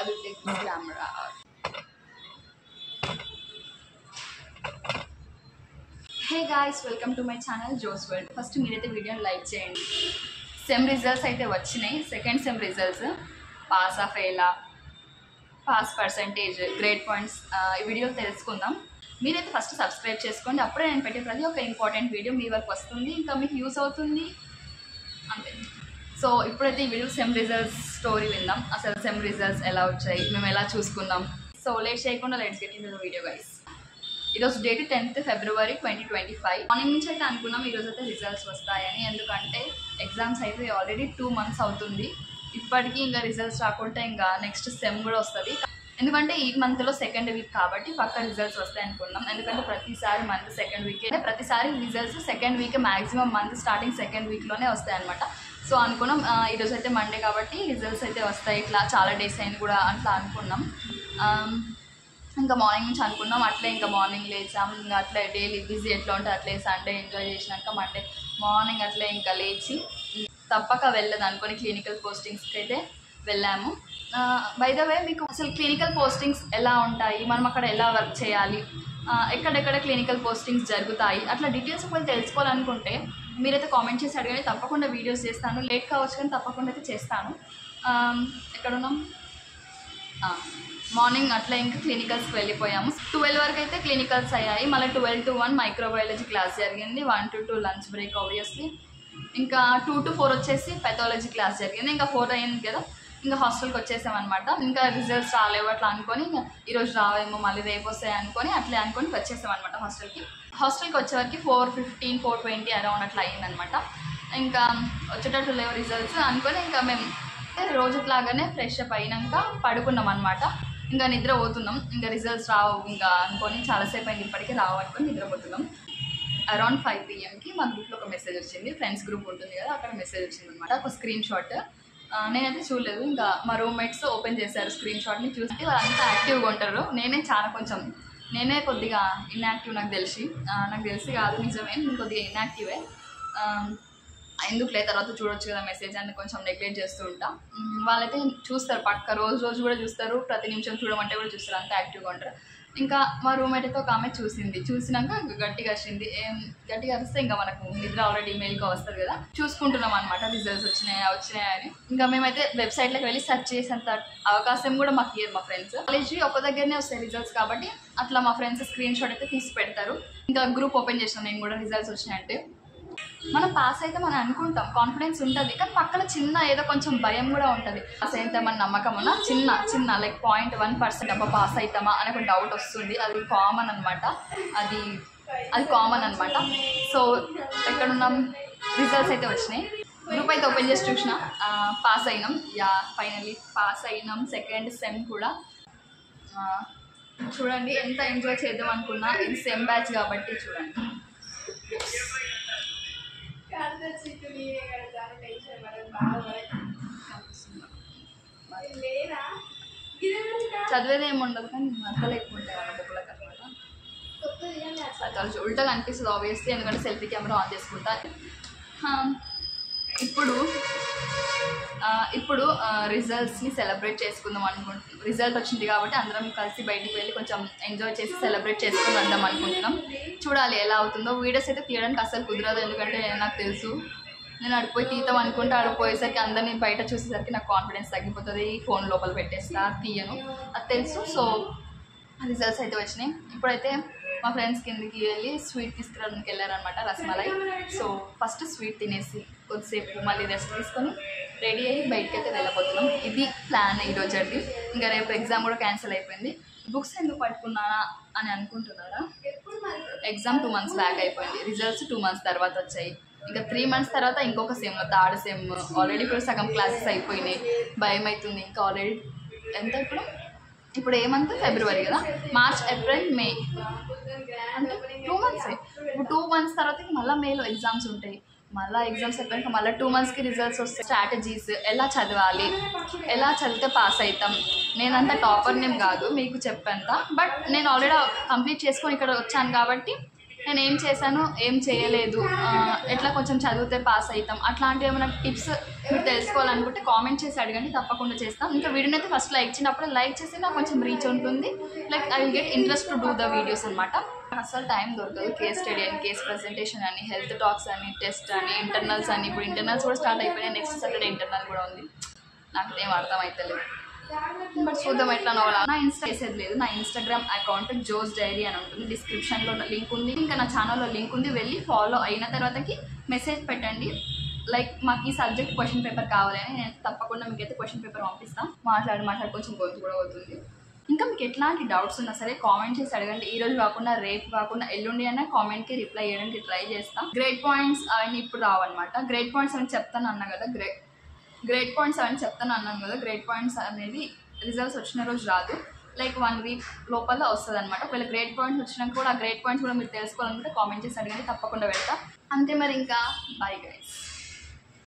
will take this camera. Hey guys, welcome to my channel Jo's World. First మీరైతే వీడియోని like చేయండి. Sem results అయితే వచ్చినాయి. Second sem results pass ఆ ఫెయిలా, pass percentage, grade points ఈ video తెలుసుకుందాం. మీరైతే ఫస్ట్ సబ్స్క్రైబ్ చేసుకోండి. అప్పుడే నేను పెట్టే ప్రతి ఒక్క ఇంపార్టెంట్ వీడియో మీ వరకు వస్తుంది, ఇంకా మీకు యూస్ అవుతుంది అంతే. సో ఇప్పుడైతే ఈ వీడియో సెమ్ రిజల్ట్స్ స్టోరీ విందాం. అసలు సెమ్ రిజల్ట్స్ ఎలా వచ్చాయి, మేము ఎలా చూసుకుందాం. సో లేట్ చేయకుండా let's get into the video guys. ఈరోజు డేట్ 10th February 2025. మార్నింగ్ నుంచి అయితే అనుకున్నాం ఈరోజు అయితే రిజల్ట్స్ వస్తాయని. ఎందుకంటే ఎగ్జామ్స్ అయితే ఆల్రెడీ 2 months అవుతుంది. ఇప్పటికీ ఇంకా రిజల్ట్స్ రాకుంటే ఇంకా నెక్స్ట్ సెమ్ కూడా వస్తుంది. ఎందుకంటే ఈ మంత్లో సెకండ్ వీక్ కాబట్టి పక్క రిజల్ట్స్ వస్తాయి అనుకున్నాం. ఎందుకంటే ప్రతిసారి మంత్ సెకండ్ వీక్, ప్రతిసారి results second week, maximum month starting second వీక్లోనే వస్తాయి అనమాట. సో అనుకున్నాం ఈరోజు అయితే మండే కాబట్టి రిజల్ట్స్ అయితే వస్తాయి. ఇట్లా చాలా డేస్ అయింది కూడా అట్లా అనుకున్నాం. ఇంకా మార్నింగ్ నుంచి అనుకున్నాం అట్లే. ఇంకా మార్నింగ్ లేచాం, ఇంకా అట్లా డైలీ బిజీ ఎట్లా ఉంటుంది అట్లే. సండే ఎంజాయ్ చేసినాక మండే మార్నింగ్ అట్లే ఇంకా లేచి తప్పక వెళ్ళదు అనుకొని క్లినికల్ పోస్టింగ్స్కి అయితే వెళ్ళాము. బై ద వే, మీకు అసలు క్లినికల్ పోస్టింగ్స్ ఎలా ఉంటాయి, మనం అక్కడ ఎలా వర్క్ చేయాలి, ఎక్కడెక్కడ క్లినికల్ పోస్టింగ్స్ జరుగుతాయి, అట్లా డీటెయిల్స్ ఒకవేళ తెలుసుకోవాలనుకుంటే మీరైతే కామెంట్ చేసి అడగండి. తప్పకుండా వీడియోస్ చేస్తాను. లేట్ కావచ్చు కానీ తప్పకుండా అయితే చేస్తాను. ఎక్కడున్నాం, మార్నింగ్ అట్లా ఇంకా క్లినికల్స్కి వెళ్ళిపోయాము. 12 వరకు అయితే క్లినికల్స్ అయ్యాయి. మళ్ళీ 12 to 1 మైక్రోబయాలజీ క్లాస్ జరిగింది. 1 to 2 లంచ్ బ్రేక్ ఆబ్వియస్లీ. ఇంకా 2 to 4 వచ్చేసి పెథాలజీ క్లాస్ జరిగింది. ఇంకా 4 అయింది కదా, ఇంకా హాస్టల్కి వచ్చేసామన్నమాట. ఇంకా రిజల్ట్స్ రాలేవు అట్లా అనుకొని, ఈరోజు రావేమో మళ్ళీ రేపు వస్తాయి అనుకొని అట్లే అనుకొని వచ్చేసామన్నమాట హాస్టల్కి వచ్చేవరకు 4:15 4:20 అరౌండ్ అట్లా అయ్యిందనమాట. ఇంకా వచ్చేటట్టు లేవు రిజల్ట్స్ అనుకొని ఇంకా మేము రోజులాగానే ఫ్రెష్ అప్ అయినాక పడుకున్నాం అనమాట. ఇంకా నిద్రపోతున్నాం. ఇంకా రిజల్ట్స్ రావు ఇంకా అనుకొని చాలాసేపు అయింది, ఇప్పటికీ రావు అనుకొని నిద్రపోతున్నాం. అరౌండ్ 5 PM మా గ్రూప్లో ఒక మెసేజ్ వచ్చింది. ఫ్రెండ్స్ గ్రూప్ ఉంటుంది కదా, అక్కడ మెసేజ్ వచ్చింది అనమాట. ఒక స్క్రీన్ షాట్ నేనైతే చూడలేదు. ఇంకా మా రూమ్మేట్స్ ఓపెన్ చేశారు స్క్రీన్ షాట్ని. చూస్తే వాళ్ళంతా యాక్టివ్గా ఉంటారు. నేనే కొద్దిగా ఇన్యాక్టివ్. నాకు తెలిసి కాదు, నిజమే నేను కొద్దిగా ఇన్యాక్టివే. ఎందుకులే తర్వాత చూడొచ్చు కదా మెసేజ్ అని కొంచెం నెగ్లెక్ట్ చేస్తూ ఉంటా. వాళ్ళైతే చూస్తారు, పక్క రోజు కూడా చూస్తారు, ప్రతి నిమిషం చూడమంటే కూడా చూస్తారు, అంత యాక్టివ్గా ఉంటారు. ఇంకా మా రూమ్మేట్ అయితే ఒక ఆమె చూసినాక గట్టిగా వచ్చింది. గట్టిగా వస్తే ఇంకా మనకు నిద్ర ఆల్రెడీ మెయిల్గా వస్తుంది కదా, చూసుకుంటున్నాం అనమాట రిజల్ట్స్ వచ్చినాయా అని. ఇంకా మేమైతే వెబ్సైట్లోకి వెళ్ళి సెర్చ్ చేసేంత అవకాశం కూడా మాకు ఇయ్యదు. మా ఫ్రెండ్స్ కాలేజ్ ఒక దగ్గరనే వస్తాయి రిజల్ట్స్ కాబట్టి అట్లా మా ఫ్రెండ్స్ స్క్రీన్ షాట్ అయితే తీసి పెడతారు. ఇంకా గ్రూప్ ఓపెన్ చేసినాం నేను కూడా. రిజల్ట్స్ వచ్చినాయంటే మనం పాస్ అయితే మనం అనుకుంటాం, కాన్ఫిడెన్స్ ఉంటుంది. కానీ పక్కన చిన్న ఏదో కొంచెం భయం కూడా ఉంటుంది. పాస్ అవుతామని నమ్మకం ఉన్న చిన్న లైక్ 0.1% అబ్బా పాస్ అవుతామా అని ఒక డౌట్ వస్తుంది. అది కామన్ అనమాట. అది కామన్ అనమాట. సో ఎక్కడున్నాం, రిజల్ట్స్ అయితే వచ్చినాయి. గ్రూప్ అయితే ఓపెన్ చేసి చూసిన, పాస్ అయినాం. ఫైనల్లీ పాస్ అయినాం. సెకండ్ సెమ్ కూడా చూడండి ఎంత ఎంజాయ్ చేద్దాం అనుకున్నా. ఇది సెమ్ బ్యాచ్ కాబట్టి చూడండి. చదివేది ఏమి ఉండదు కానీ మరకలు ఎక్కువ ఉంటాయి వాళ్ళ బుక్లకు అనమాట. ఉల్టా అనిపిస్తుంది ఆబ్వియస్లీ, ఎందుకంటే సెల్ఫీ కెమెరా ఆన్ చేసుకుంటా. ఇప్పుడు రిజల్ట్స్ని సెలబ్రేట్ చేసుకుందాం అనుకుంటున్నాం. రిజల్ట్ వచ్చింది కాబట్టి అందరం కలిసి బయటికి వెళ్ళి కొంచెం ఎంజాయ్ చేసి సెలబ్రేట్ చేసుకుని వద్దాం అనుకుంటున్నాం. చూడాలి ఎలా అవుతుందో. వీడియోస్ అయితే తీయడానికి అసలు కుదరదు, ఎందుకంటే నాకు తెలుసు నేను అడిపోయి తీద్దాం అనుకుంటే అడిపోయేసరికి అందరినీ బయట చూసేసరికి నాకు కాన్ఫిడెన్స్ తగ్గిపోతుంది. ఫోన్ లోపల పెట్టేస్తా, తీయను, అది తెలుసు. సో రిజల్ట్స్ అయితే వచ్చినాయి. ఇప్పుడైతే మా ఫ్రెండ్స్ కిందకి వెళ్ళి స్వీట్ తీసుకురావడానికి వెళ్ళారనమాట, రసమలై. సో ఫస్ట్ స్వీట్ తినేసి కొద్దిసేపు మళ్ళీ రెస్ట్ తీసుకొని రెడీ అయ్యి బయటకి అయితే వెళ్ళబోతున్నాం. ఇది ప్లాన్ ఈరోజుది. ఇంకా రేపు ఎగ్జామ్ కూడా క్యాన్సిల్ అయిపోయింది. బుక్స్ ఎందుకు పట్టుకున్నానా అని అనుకుంటున్నారా? ఎగ్జామ్ 2 months బ్యాక్ అయిపోయింది. రిజల్ట్స్ 2 months తర్వాత వచ్చాయి. ఇంకా 3 months తర్వాత ఇంకొక సెమ్, థర్డ్ సెమ్. ఆల్రెడీ ఇప్పుడు సగం క్లాసెస్ అయిపోయినాయి. భయం అవుతుంది. ఇంకా ఆల్రెడీ ఎంత ఇప్పుడు ఏ మంత్, ఫిబ్రవరి కదా, మార్చ్ ఏప్రిల్ మే అంటే 2 months. ఇప్పుడు 2 months తర్వాత మళ్ళీ మేలో ఎగ్జామ్స్ ఉంటాయి. మళ్ళీ ఎగ్జామ్స్ అయిపోయాక మళ్ళీ 2 monthsకి రిజల్ట్స్ వస్తాయి. స్ట్రాటజీస్ ఎలా చదవాలి, ఎలా చదివితే పాస్ అవుతాం. నేనంత టాపర్ నేమ్ కాదు మీకు చెప్పేంత, బట్ నేను ఆల్రెడీ కంప్లీట్ చేసుకొని ఇక్కడ వచ్చాను కాబట్టి నేను ఏం చేశాను ఏం చేయలేదు, ఎట్లా కొంచెం చదివితే పాస్ అవుతాం, అట్లాంటివి ఏమైనా టిప్స్ మీరు తెలుసుకోవాలనుకుంటే కామెంట్ చేసి అడగండి, తప్పకుండా చేస్తాం. ఇంకా వీడియోని అయితే ఫస్ట్ లైక్ చేసినప్పుడు లైక్ చేసి నాకు కొంచెం రీచ్ ఉంటుంది, like I will get interest to do the videos అనమాట. అసలు టైం దొరకదు. కేస్ స్టడీ అని, కేస్ ప్రెజెంటేషన్ అని, హెల్త్ టాక్స్ అని, టెస్ట్ అని, ఇంటర్నల్స్ అని. ఇప్పుడు ఇంటర్నల్స్ కూడా స్టార్ట్ అయిపోయినాయి, నెక్స్ట్ సాటర్డే ఇంటర్నల్ కూడా ఉంది. నాకు ఏం అర్థం అవుతలేదు, బట్ చూద్దాం ఎట్లా నవ్వాలా. నా ఇన్స్టా చేసేది లేదు, నా ఇన్స్టాగ్రామ్ అకౌంట్ జోస్ డైరీ అని ఉంటుంది, డిస్క్రిప్షన్లో లింక్ ఉంది, ఇంకా నా ఛానల్లో లింక్ ఉంది. వెళ్ళి ఫాలో అయిన తర్వాతకి మెసేజ్ పెట్టండి, లైక్ మాకు ఈ సబ్జెక్ట్ క్వశ్చన్ పేపర్ కావాలని. నేను తప్పకుండా మీకైతే క్వశ్చన్ పేపర్ పంపిస్తాను. మాట్లాడి కొంచెం గొంతు కూడా అవుతుంది. ఇంకా మీకు ఎట్లాంటి డౌట్స్ ఉన్నా సరే కామెంట్ చేసి అడగండి. ఈ రోజు కాకుండా రేపు కాకుండా ఎల్లుండి అయినా కామెంట్కి రిప్లై చేయడానికి ట్రై చేస్తాం. గ్రేడ్ పాయింట్స్ అవన్నీ ఇప్పుడు రావన్నమాట. గ్రేడ్ పాయింట్స్ అని చెప్తాను అన్నా కదా, గ్రేడ్ పాయింట్స్ అవన్నీ చెప్తాను అన్నాను కదా. గ్రేడ్ పాయింట్స్ అనేది రిజల్ట్స్ వచ్చిన రోజు రాదు, లైక్ 1 వీక్ లోపల వస్తుంది అనమాట. ఒకవేళ గ్రేడ్ పాయింట్స్ వచ్చినాక కూడా ఆ గ్రేడ్ పాయింట్స్ కూడా మీరు తెలుసుకోవాలనుకుంటే కామెంట్ చేసి అడగండి, తప్పకుండా పెడతా. అంతే మరి, ఇంకా బాయ్ గైస్.